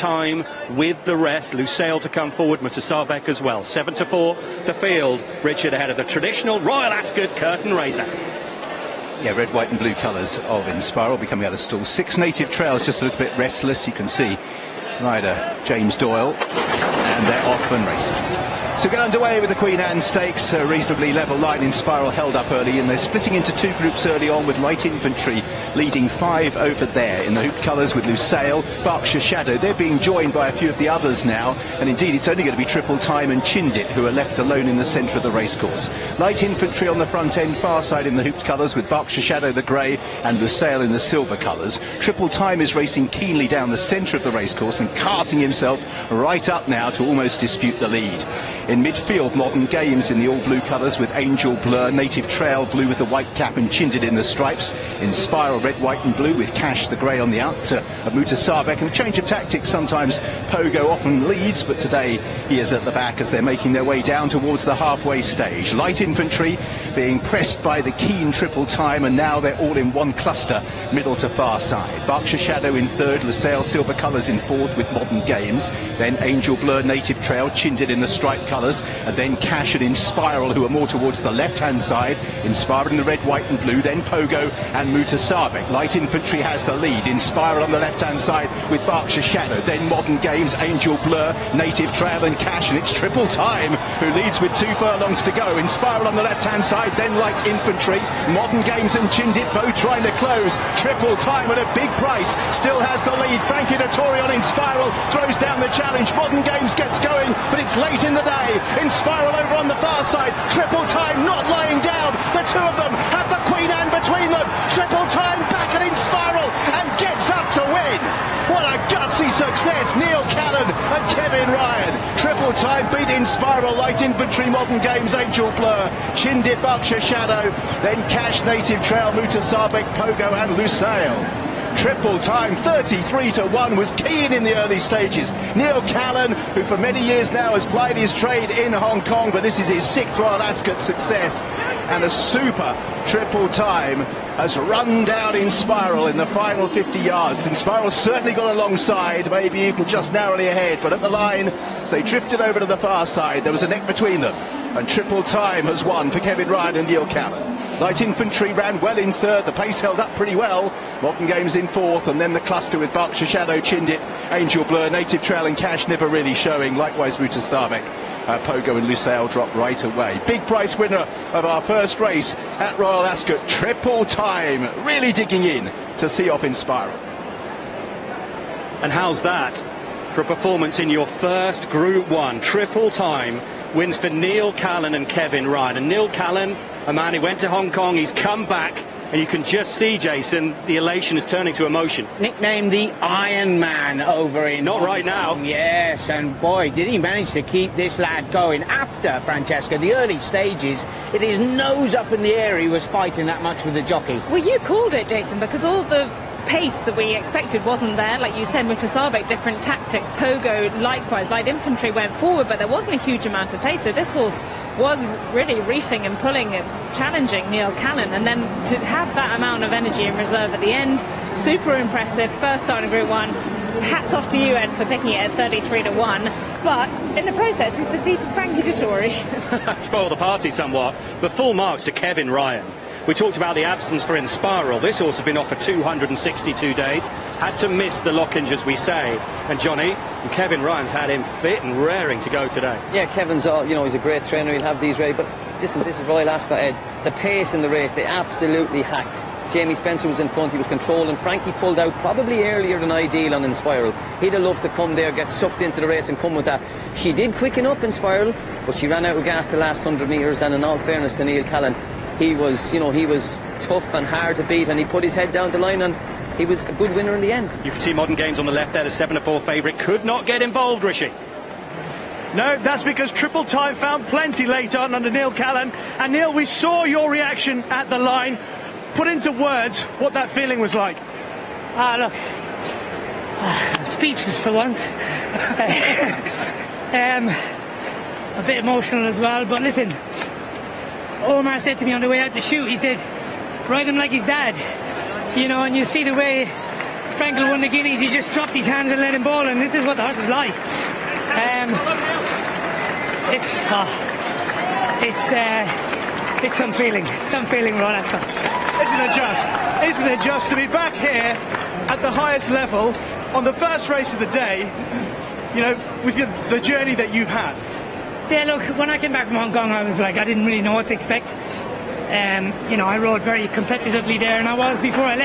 time with the rest. Lusail to come forward, Mutasabek as well. 7-4 the field. Richard ahead of the traditional Royal Ascot curtain raiser. Yeah, red, white and blue colours of Inspiral be coming out of stall. 6 native trails, just a little bit restless. You can see rider James Doyle, and they're off and racing. So get underway with the Queen Anne Stakes. A reasonably level line. Inspiral held up early, and they're splitting into 2 groups early on, with Light Infantry leading 5 over there in the hoop colours with Lusail, Berkshire Shadow. They're being joined by a few of the others now, and indeed it's only going to be Triple Time and Chindit who are left alone in the centre of the racecourse. Light Infantry on the front end, far side in the hoop colours with Berkshire Shadow the grey and Lusail in the silver colours. Triple Time is racing keenly down the centre of the racecourse and carting himself right up now to almost dispute the lead. In midfield, Modern Games in the all-blue colours with Angel Blur, Native Trail blue with the white cap and Chindit in the stripes. Inspiral red, white and blue with Cash the grey on the out of Mutasabek. And a change of tactics, sometimes Pogo often leads, but today he is at the back as they're making their way down towards the halfway stage. Light Infantry being pressed by the keen Triple Time, and now they're all in one cluster, middle to far side. Berkshire Shadow in third, Lusail silver colours in fourth with Modern Games. Then Angel Blur, Native Trail, Chindit in the stripe colours, and then Cash and Inspiral, who are more towards the left-hand side. Inspiral in the red, white and blue, then Pogo and Mutasabek. Light Infantry has the lead. Inspiral on the left-hand side with Berkshire Shadow, then Modern Games, Angel Blur, Native Trail and Cash, and it's Triple Time who leads with 2 furlongs to go. Inspiral on the left-hand side, then Light Infantry, Modern Games and Chindit both trying to close. Triple Time at a big price still has the lead. Frankie Dettori on Inspiral throws down the challenge. Modern Games gets going, but it's late in the day. Inspiral over on the far side. Triple Time not lying down. The two of them have the Queen Anne between them. Triple Time back at Inspiral and gets up to win. What a gutsy success. Neil Callan and Kevin Ryan. Triple Time beat Inspiral, Light Infantry, Modern Games, Angel Blur, Chindit, Berkshire Shadow, then Cash, Native Trail, Mutasabek, Pogo and Lusail. Triple Time 33-1 was keen in the early stages. Neil Callan, who for many years now has plied his trade in Hong Kong, but this is his 6th Royal Ascot success, and a super Triple Time has run down Inspiral in the final 50 yards. Inspiral certainly got alongside, maybe even just narrowly ahead, but at the line, as they drifted over to the far side, there was a neck between them, and Triple Time has won for Kevin Ryan and Neil Callan. Light Infantry ran well in third, the pace held up pretty well. Modern Games in fourth, and then the cluster with Berkshire Shadow, Chindit, Angel Blur, Native Trail and Cash never really showing. Likewise Mutasabek, Pogo and Lusail dropped right away. Big price winner of our first race at Royal Ascot, Triple Time, really digging in to see off Inspiral. And how's that for a performance in your first Group 1? Triple Time wins for Neil Callan and Kevin Ryan. And Neil Callan, a man who went to Hong Kong, he's come back, and you can just see, Jason, the elation is turning to emotion. Nicknamed the Iron Man over in Not Hong right Kong. now. Yes, and boy, did he manage to keep this lad going after Francesca. The early stages, it is nose up in the air. He was fighting that much with the jockey. Well, you called it, Jason, because all the pace that we expected wasn't there. Like you said, Mutasabek, different tactics. Pogo, likewise. Light Infantry went forward, but there wasn't a huge amount of pace. So this horse was really reefing and pulling and challenging Neil Callan. And then to have that amount of energy in reserve at the end, super impressive. First start in Group 1. Hats off to you, Ed, for picking it at 33-1. But in the process, he's defeated Frankie Dettori. Spoiled the party somewhat, but full marks to Kevin Ryan. We talked about the absence for Inspiral. This horse has been off for 262 days. Had to miss the lock-ins, as we say. And Johnny, and Kevin Ryan's had him fit and raring to go today. Yeah, Kevin's he's a great trainer. He'll have these ready. But listen, this is Royal Ascot, Ed. The pace in the race, they absolutely hacked. Jamie Spencer was in front, he was controlling. Frankie pulled out probably earlier than ideal on Inspiral. He'd have loved to come there, get sucked into the race and come with that. She did quicken up Inspiral, but she ran out of gas the last 100 metres, and in all fairness to Neil Callan, he was tough and hard to beat, and he put his head down the line, and he was a good winner in the end. You can see Modern Games on the left there, the 7-4 favourite. Could not get involved, Rishi. No, that's because Triple Time found plenty late on under Neil Callan. And Neil, we saw your reaction at the line. Put into words what that feeling was like. Look, I'm speechless for once. A bit emotional as well, but listen, Omar said to me on the way out to shoot, he said, ride him like his dad, and you see the way Frankel won the Guineas, he just dropped his hands and let him ball, and this is what the horse is like. It's some feeling Royal Ascot. Isn't it just to be back here at the highest level on the first race of the day, you know, with the journey that you've had? Yeah, look, when I came back from Hong Kong, I was like, I didn't really know what to expect. You know, I rode very competitively there, and I was before I left.